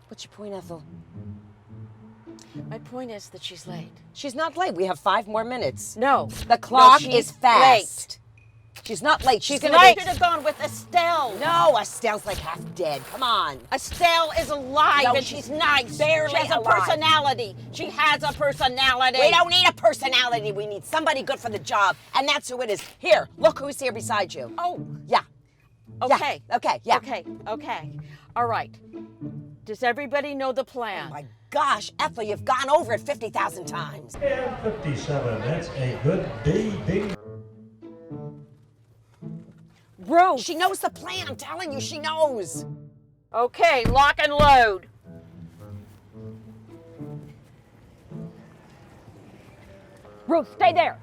What's your point, Ethel? My point is that she's late. She's not late. We have 5 more minutes. No. The clock she's is fast. late. She's not late. She's gonna late. be... Should have gone with Estelle. No, Estelle's like half dead. Come on. Estelle is alive No, and she's she's nice. barely she has a alive. personality. She has a personality. We don't need a personality. We need somebody good for the job, and that's who it is. Here, look who's here beside you. Oh. Yeah. Okay. Yeah. Okay. Yeah. Okay. All right. Does everybody know the plan? Oh my gosh, Ethel, you've gone over it 50,000 times. And 57, that's a good day. Ruth. She knows the plan. I'm telling you, she knows. Okay, lock and load. Ruth, stay there.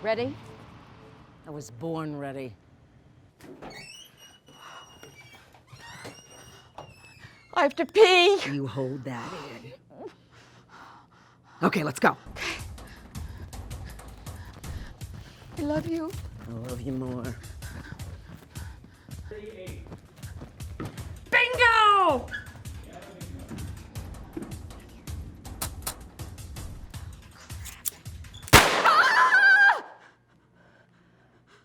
Ready? I was born ready. I have to pee. You hold that in. Okay, let's go. I love you. I love you more. Bingo!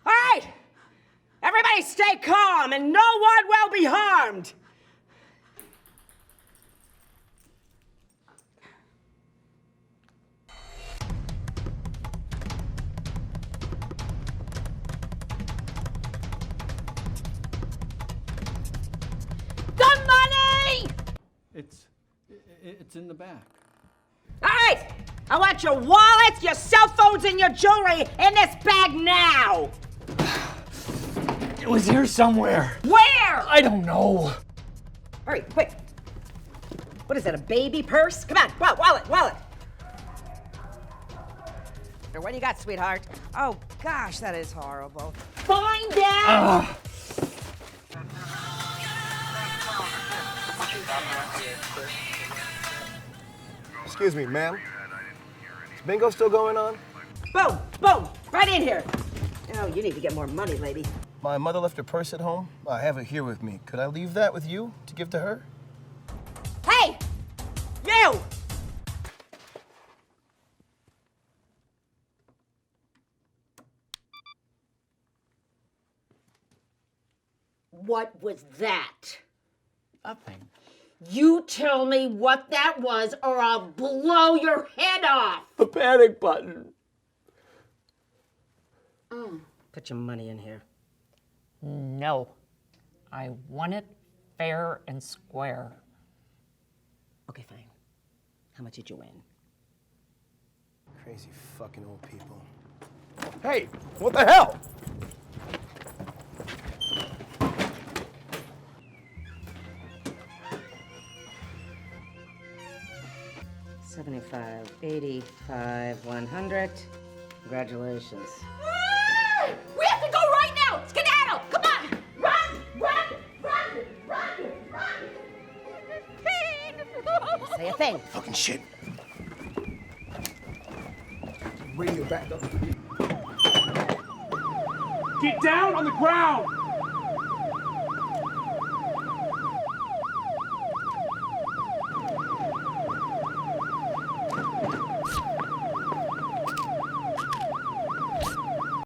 All right, everybody stay calm and no one will be harmed. The money! It's in the back. All right, I want your wallets, your cell phones, and your jewelry in this bag now. It was here somewhere. Where? I don't know. Hurry, quick. What is that, a baby purse? Come on, wallet. Here, what do you got, sweetheart? Oh, gosh, that is horrible. Find out! Excuse me, ma'am. Is bingo still going on? Boom, right in here. Oh, you need to get more money, lady. My mother left her purse at home. I have it here with me. Could I leave that with you to give to her? Hey, you! What was that? Nothing. You tell me what that was or I'll blow your head off. The panic button. Put your money in here. No. I want it fair and square. Okay, fine. How much did you win? Crazy fucking old people. Hey, what the hell? $75, $85, $100. Congratulations. We have to go right now! Skedaddle! Come on! Run! Say a thing. Fucking shit. Radio back up. Get down on the ground!